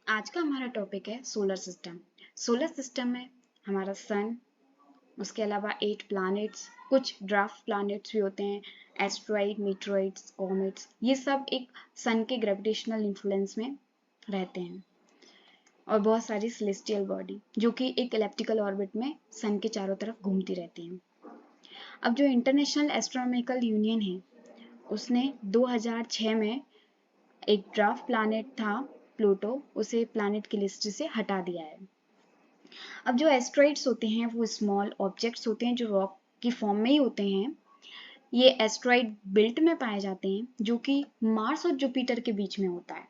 आज का हमारा टॉपिक है सोलर सिस्टम। सोलर सिस्टम में हमारा सन, उसके अलावा 8 प्लैनेट्स, कुछ ड्राफ्ट प्लैनेट्स भी होते हैं, एस्ट्रॉइड, मीटरॉइड्स, कॉमेट्स, ये सब एक सन के ग्रेविटेशनल इन्फ्लुएंस में रहते हैं। और बहुत सारी सेलेस्टियल बॉडी जो कि एक इलेप्टिकल ऑर्बिट में सन के चारों तरफ घूमती रहती हैं। अब जो इंटरनेशनल एस्ट्रोनॉमिकल यूनियन है, उसने 2006 में एक ड्राफ्ट प्लैनेट था प्लूटो, उसे प्लैनेट की लिस्ट से हटा दिया है। अब जो एस्ट्रॉइड्स होते हैं वो स्मॉल ऑब्जेक्ट्स होते हैं जो रॉक की फॉर्म में ही होते हैं। ये एस्ट्रॉइड बेल्ट में पाए जाते हैं जो कि मार्स और जुपिटर के बीच में होता है।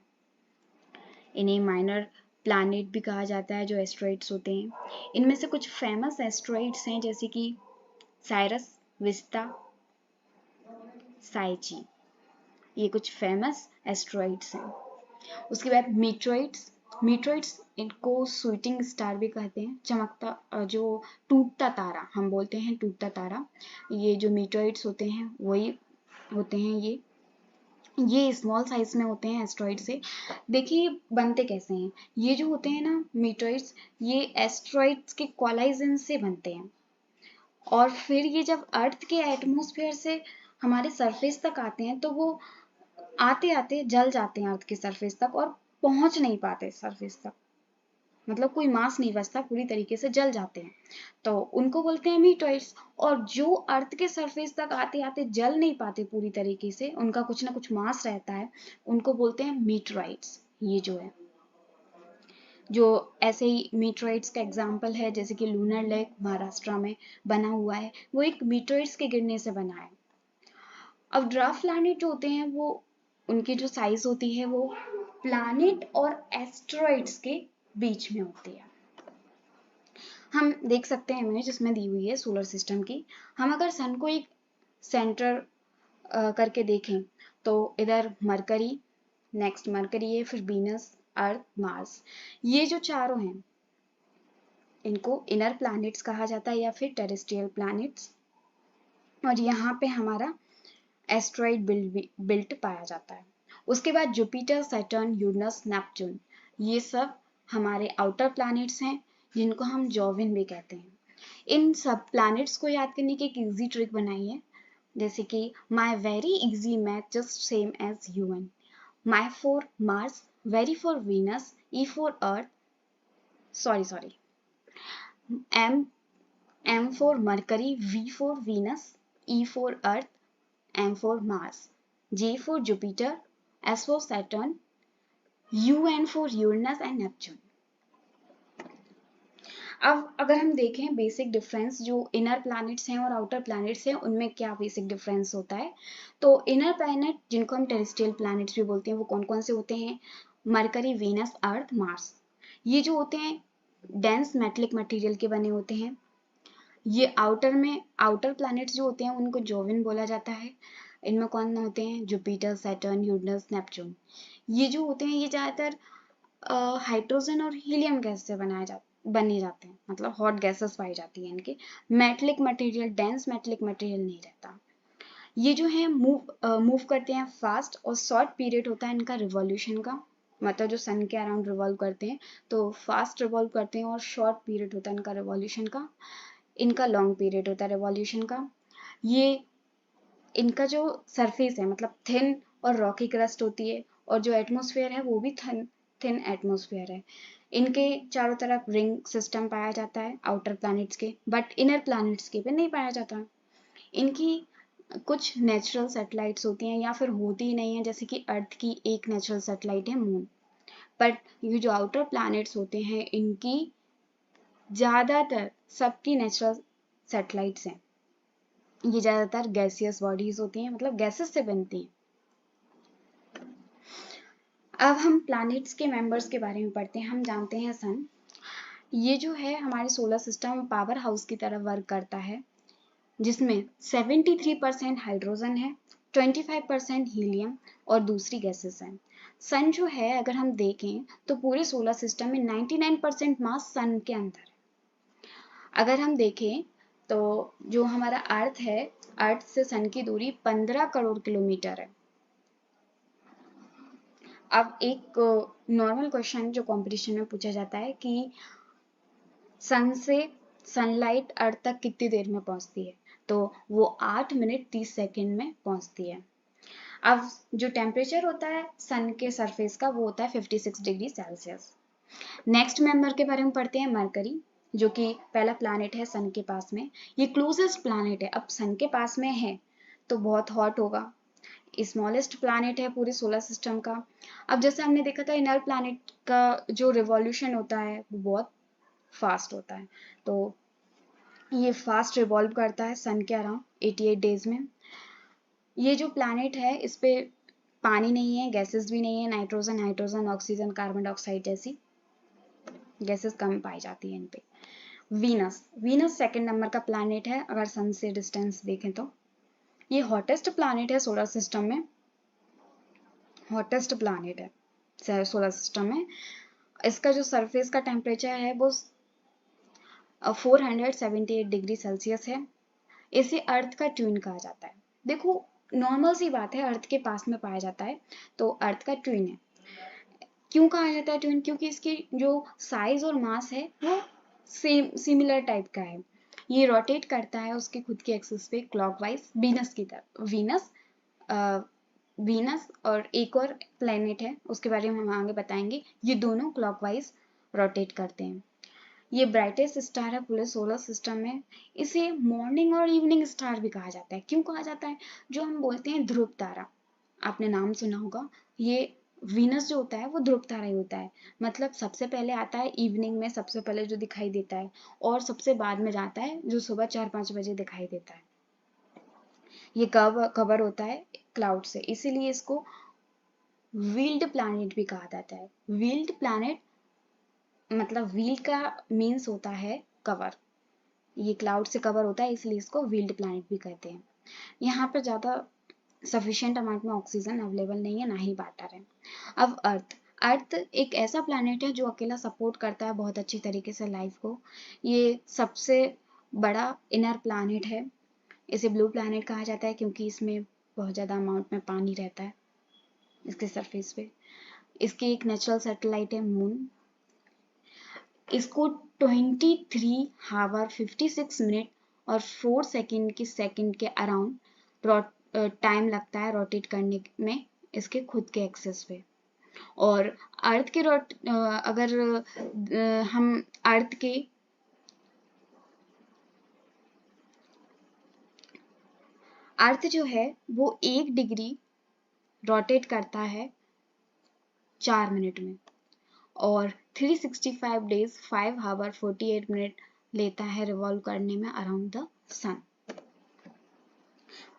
इन्हें माइनर प्लैनेट भी कहा जाता है जो एस्ट्रॉइड्स होते हैं। इनमें से कुछ फेमस एस्ट्रॉइड्स हैं जैसे कि साइरस, विस्ता, साइची, ये कुछ फेमस एस्ट्रॉइड्स हैं। उसके बाद मीटरॉइड्स। मीटरॉइड्स इनको शूटिंग स्टार भी कहते हैं, चमकता जो टूटता तारा हम बोलते हैं, टूटता तारा। ये जो मीटरॉइड्स होते हैं वही होते हैं। ये स्मॉल साइज में होते हैं एस्ट्रॉइड से। देखिए बनते कैसे हैं। ये जो होते हैं ना मीटरॉइड्स, ये एस्ट्रॉइड्स के कोलाइजन से बनते हैं और फिर ये जब अर्थ के एटमॉस्फेयर से हमारे सरफेस तक आते हैं तो वो आते आते जल जाते हैं अर्थ के सरफेस तक और पहुंच नहीं पाते सरफेस तक, मतलब कोई मास नहीं बचता, पूरी तरीके से जल जाते हैं, तो उनको बोलते हैं मीटॉइड्स। और जो अर्थ के सरफेस तक आते आते जल नहीं पाते पूरी तरीके से, उनका कुछ ना कुछ मास रहता है, उनको बोलते हैं मीटराइड्स। ये जो है, जो ऐसे ही मीटराइड्स का एग्जाम्पल है जैसे कि लूनर लेक महाराष्ट्र में बना हुआ है, वो एक मीटराइड्स के गिरने से बना है। अब ड्राफ्ट प्लैनेट जो होते हैं वो, उनकी जो साइज होती है वो प्लैनेट और एस्ट्रॉइड्स के बीच में होती है। हम देख सकते हैं इमेज इसमें दी हुई है सोलर सिस्टम की। हम अगर सन को एक सेंटर करके देखें तो इधर मरकरी, नेक्स्ट मरकरी है, फिर वीनस, अर्थ, मार्स, ये जो चारों हैं इनको इनर प्लैनेट्स कहा जाता है या फिर टेरेस्ट्रियल प्लैनेट्स। और यहाँ पे हमारा एस्ट्रॉइड बिल्ट पाया जाता है। उसके बाद जुपिटर, सैटर्न, यूरेनस, नेपच्यून, ये सब हमारे आउटर प्लैनेट्स हैं जिनको हम जॉविन भी कहते हैं। इन सब प्लैनेट्स को याद करने की एक इजी ट्रिक बनाई है, जैसे कि my very easy math just same as human, my for Mars, very for Venus, E for Earth, sorry M M for Mercury, V for Venus, E for Earth, M for Mars, J for Jupiter, S for Saturn, UN for Uranus and Neptune। अब अगर हम देखें basic difference जो inner planets हैं और outer planets हैं उनमें क्या बेसिक डिफरेंस होता है, तो इनर प्लैनेट जिनको हम टेरेस्ट्रियल प्लैनेट्स भी बोलते हैं वो कौन कौन से होते हैं? मरकरी, वीनस, अर्थ, मार्स। ये जो होते हैं डेंस मेटलिक मटेरियल के बने होते हैं। ये आउटर प्लैनेट्स जो होते हैं उनको जोविन बोला जाता है। इनमें कौन होते हैं? Jupiter, Saturn, Uranus, Neptune. ये जो होते हैं ये ज़्यादातर हाइड्रोजन और हीलियम गैस से बने जाते हैं, मतलब हॉट गैसेस पाई जाती हैं इनके। Metallic material, dense metallic material नहीं रहता। ये जो है मूव करते हैं फास्ट और शॉर्ट पीरियड होता है इनका रिवॉल्यूशन का, मतलब जो सन के अराउंड रिवॉल्व करते हैं तो फास्ट रिवॉल्व करते हैं और शॉर्ट पीरियड होता है इनका रिवॉल्यूशन का। इनका लॉन्ग पीरियड होता है रिवॉल्यूशन का। ये इनका जो सरफेस है मतलब थिन और रॉकी क्रस्ट होती है, और जो एटमॉस्फेयर है वो भी थिन एटमॉस्फेयर है। इनके चारों तरफ रिंग सिस्टम पाया जाता है आउटर प्लैनेट्स के, बट इनर प्लैनेट्स के पे नहीं पाया जाता। इनकी कुछ नेचुरल सैटेलाइट्स होती हैं या फिर होती ही नहीं है, जैसे कि अर्थ की एक नेचुरल सैटेलाइट है मून। बट ये जो आउटर प्लैनेट्स होते हैं इनकी ज़्यादातर सबकी नेचुरल सैटेलाइट्स हैं। ये ज़्यादातर गैसियस बॉडीज होती हैं, मतलब गैसेस से बनती हैं। अब हम प्लैनेट्स के मेंबर्स के बारे में पढ़ते हैं। हम जानते हैं सन, ये जो है हमारे सोलर सिस्टम पावर हाउस की तरह वर्क करता है, जिसमें 73% हाइड्रोजन है, 25% हीलियम और दूसरी गैसेस हैं। सन जो है अगर हम देखें तो पूरे सोलर सिस्टम में 99% मास सन के अंदर है। अगर हम देखें तो जो हमारा अर्थ है, अर्थ से सन की दूरी 15 करोड़ किलोमीटर है। अब एक नॉर्मल क्वेश्चन जो कंपटीशन में पूछा जाता है कि सन से सनलाइट अर्थ तक कितनी देर में पहुंचती है, तो वो 8 मिनट 30 सेकंड में पहुंचती है। अब जो टेम्परेचर होता है सन के सरफेस का वो होता है 56 डिग्री सेल्सियस। नेक्स्ट मेंबर के बारे में पढ़ते हैं, मरकरी, जो कि पहला प्लैनेट है सन के पास में। ये क्लोजेस्ट प्लैनेट है, अब सन के पास में है तो बहुत हॉट होगा। स्मॉलेस्ट प्लैनेट है पूरे सोलर सिस्टम का। अब जैसे हमने देखा था इनर प्लैनेट का जो रिवॉल्यूशन होता है वो बहुत फास्ट होता है, तो ये फास्ट रिवॉल्व करता है सन के अराउंड 88 डेज में। ये जो प्लैनेट है इस पे पानी नहीं है, गैसेस भी नहीं है, nitrogen hydrogen oxygen carbon dioxide जैसी गैसेस कम पाई जाती है इन पे। वीनस, वीनस सेकंड नंबर का प्लैनेट है अगर सन से डिस्टेंस देखें तो। ये हॉटेस्ट प्लैनेट है सोलर सिस्टम में, हॉटेस्ट प्लैनेट है सोलर सिस्टम में। इसका जो सरफेस का टेम्परेचर है वो 478 डिग्री सेल्सियस है। इसे अर्थ का ट्विन कहा जाता है। देखो नॉर्मल सी बात है, अर्थ के पास में पाया जाता है तो अर्थ का ट्विन है। क्यों कहा जाता है ट्विन? क्योंकि इसकी जो साइज और मास है वो सेम सिमिलर टाइप का है। ये रोटेट करता है उसके खुद के एक्सिस पे क्लॉकवाइज वीनस की तरफ। वीनस और एक और प्लेनेट है उसके बारे में हम आगे बताएंगे, ये दोनों क्लॉकवाइज रोटेट करते हैं। ये ब्राइटेस्ट स्टार है पूरे सोलर सिस्टम में। इसे मॉर्निंग और इवनिंग स्टार भी कहा जाता है। क्यों कहा जाता है? जो हम बोलते हैं ध्रुव तारा, आपने नाम सुना होगा, ये वीनस जो होता है वो ध्रुव तारा ही होता है। मतलब सबसे पहले आता है इवनिंग में, सबसे पहले जो दिखाई देता है, और सबसे बाद में जाता है जो सुबह 4-5 बजे दिखाई देता है। ये कवर होता है क्लाउड से, इसीलिए इसको व्हील्ड प्लैनेट भी कहा जाता है। व्हील्ड प्लैनेट मतलब व्हील का मीन्स होता है कवर, ये क्लाउड से कवर होता है इसलिए इसको व्हील्ड प्लैनेट भी कहते हैं। यहाँ पर ज़्यादा सफिशिएंट अमाउंट में ऑक्सीजन अवेलेबल नहीं है, ना ही वाटर है। अब अर्थ, अर्थ एक ऐसा प्लैनेट है जो अकेला सपोर्ट करता है बहुत अच्छी तरीके से लाइफ को। ये सबसे बड़ा इनर प्लैनेट है। इसे ब्लू प्लैनेट कहा जाता है क्योंकि इसमें बहुत ज़्यादा अमाउंट में पानी रहता है इसके सरफेस पे। इसकी एक नेचुरल सैटेलाइट है मून। इसको 23 हावर 56 मिनट और 4 सेकंड के अराउंड टाइम लगता है रोटेट करने में इसके खुद के एक्सेस पे। और अर्थ के अगर हम अर्थ जो है वो 1 डिग्री रोटेट करता है 4 मिनट में, और 365 डेज 5 हावर 48 मिनट लेता है रिवॉल्व करने में around the sun.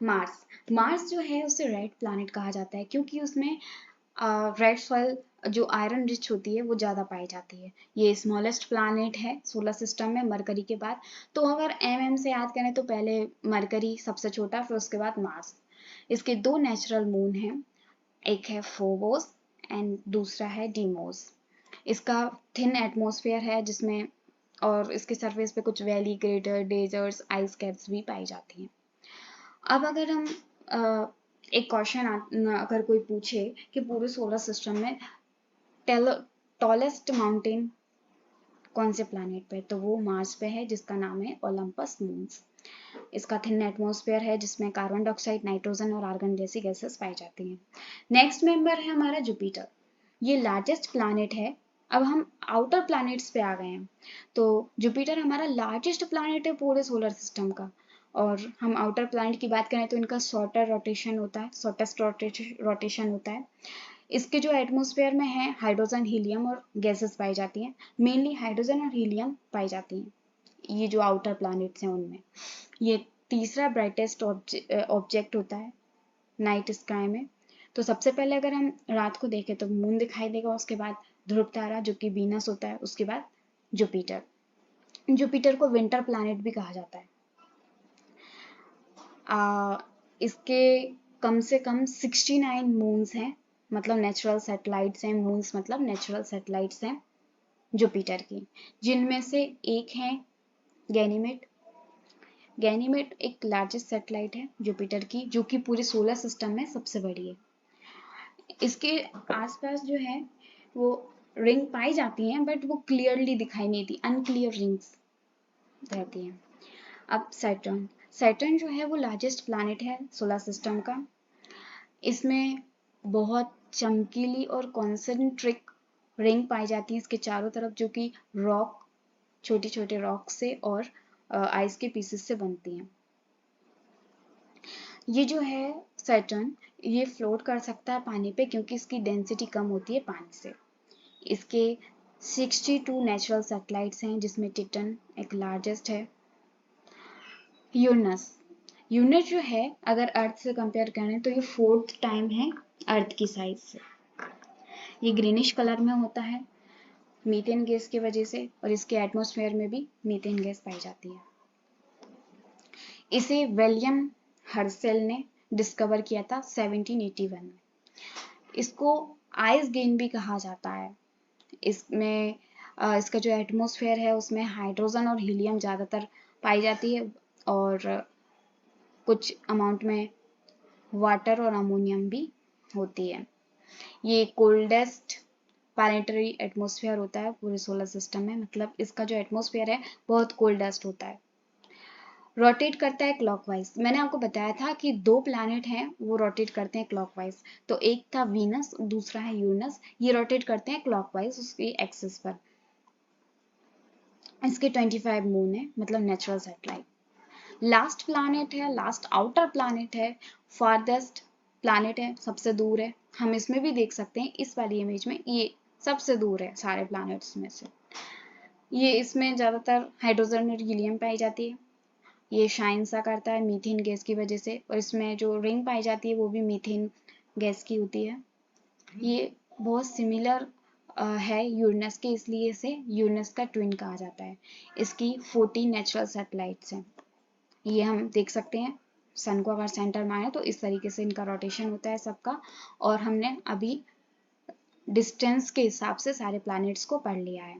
Mars, Mars जो है उसे रेड प्लैनेट कहा जाता है क्योंकि उसमें रेड सॉइल जो आयरन रिच होती है वो ज़्यादा पाई जाती है। ये स्मॉलेस्ट प्लैनेट है सोलर सिस्टम में मरकरी के बाद। तो अगर एम से याद करें तो पहले मरकरी सबसे छोटा, फिर उसके बाद मार्स। इसके 2 नेचुरल मून हैं, एक है फोबोस एंड दूसरा है डीमोस। इसका थिन एटमॉस्फेयर है जिसमें, और इसके सरफेस पे कुछ valley, crater, deserts, ice caps भी पाई जाती हैं। अब अगर हम एक क्वेश्चन अगर कोई पूछे कि पूरे सोलर सिस्टम में टॉलेस्ट माउंटेन कौन से प्लैनेट पे, तो वो मार्स पे है जिसका नाम है ओलंपस मून्स। इसका थिन एटमॉस्फेयर है जिसमें कार्बन डाइऑक्साइड, नाइट्रोजन और आर्गन जैसी गैसेस पाई जाती हैं। नेक्स्ट मेंबर है हमारा जुपिटर। ये लार्जेस्ट प्लैनेट है। अब हम आउटर प्लैनेट्स पे आ गए हैं, तो जुपिटर हमारा लार्जेस्ट प्लैनेट है पूरे सोलर सिस्टम का। और हम आउटर प्लैनेट की बात करें तो इनका शॉर्टर रोटेशन होता है, शॉर्टेस्ट रोटेशन होता है। इसके जो एटमॉस्फेयर में है हाइड्रोजन, हीलियम और गैसेस पाई जाती हैं। मेनली हाइड्रोजन और हीलियम पाई जाती हैं ये जो आउटर प्लैनेट्स हैं उनमें। ये तीसरा ब्राइटेस्ट ऑब्जेक्ट होता है नाइट स्काई में। तो सबसे पहले अगर हम रात को देखें तो मून दिखाई देगा, उसके बाद ध्रुव तारा जो कि वीनस होता है, उसके बाद जुपिटर। जुपिटर को विंटर प्लैनेट भी कहा जाता है। इसके कम से कम 69 मून्स हैं, मतलब नेचुरल सैटेलाइट्स हैं। मून्स मतलब नेचुरल सैटेलाइट्स हैं जुपिटर की, जिनमें से एक है गैनीमेड। गैनीमेड एक लार्जेस्ट सैटेलाइट है जुपिटर की, जो कि पूरे सोलर सिस्टम में सबसे बड़ी है। इसके आसपास जो है वो रिंग पाई जाती हैं, बट वो क्लियरली दिखाई नहीं देती, अनक्लियर रिंग्स रहती हैं। अब सैटर्न, सैटर्न जो है वो लार्जेस्ट प्लैनेट है सोलर सिस्टम का। इसमें बहुत चमकीली और कॉन्सेंट्रिक रिंग पाई जाती है इसके चारों तरफ, जो कि रॉक, छोटे छोटे रॉक से और आइस के पीसेस से बनती हैं। ये जो है सैटर्न, ये फ्लोट कर सकता है पानी पे क्योंकि इसकी डेंसिटी कम होती है पानी से। इसके 62 नेचुरल सैटेलाइट्स हैं, जिसमें टिटन एक लार्जेस्ट है। यूरनस, यूनिट जो है अगर अर्थ से कंपेयर करें तो ये 4th टाइम है अर्थ की साइज से। ये ग्रीनिश कलर में होता है मीथेन गैस की वजह से, और इसके एटमॉस्फेयर में भी मीथेन गैस पाई जाती है। इसे विलियम हर्सेल ने डिस्कवर किया था 1781 में। इसको आइस गेन भी कहा जाता है। इसमें इसका जो एटमॉस्फेयर है उसमें हाइड्रोजन और हीलियम ज़्यादातर पाई जाती है, और कुछ अमाउंट में वाटर और अमोनियम भी होती है। ये कोल्डेस्ट प्लैनेटरी एटमॉस्फेयर होता है पूरे सोलर सिस्टम में, मतलब इसका जो एटमॉस्फेयर है बहुत कोल्डेस्ट होता है। रोटेट करता है क्लॉकवाइज। मैंने आपको बताया था कि 2 प्लैनेट हैं वो रोटेट करते हैं क्लॉकवाइज, तो एक था वीनस, दूसरा है यूरेनस। ये रोटेट करते हैं क्लॉकवाइज उसकी एक्सिस पर। इसके 25 मून है, मतलब नेचुरल सैटेलाइट। लास्ट प्लैनेट है, लास्ट आउटर प्लैनेट है, फारदेस्ट प्लैनेट है, सबसे दूर है। हम इसमें भी देख सकते हैं, इस वाली इमेज में ये सबसे दूर है सारे प्लैनेट्स में से। ये इसमें ज़्यादातर हाइड्रोजन और हीलियम पाई जाती है। ये शाइन सा करता है मीथेन गैस की वजह से, और इसमें जो रिंग पाई जाती है वो भी मीथेन गैस की होती है। ये बहुत सिमिलर है यूरेनस के, इसलिए इसे यूरेनस का ट्विन कहा जाता है। इसकी 14 नेचुरल सैटेलाइट्स हैं। ये हम देख सकते हैं, सन को अगर सेंटर माने तो इस तरीके से इनका रोटेशन होता है सबका। और हमने अभी डिस्टेंस के हिसाब से सारे प्लैनेट्स को पढ़ लिया है।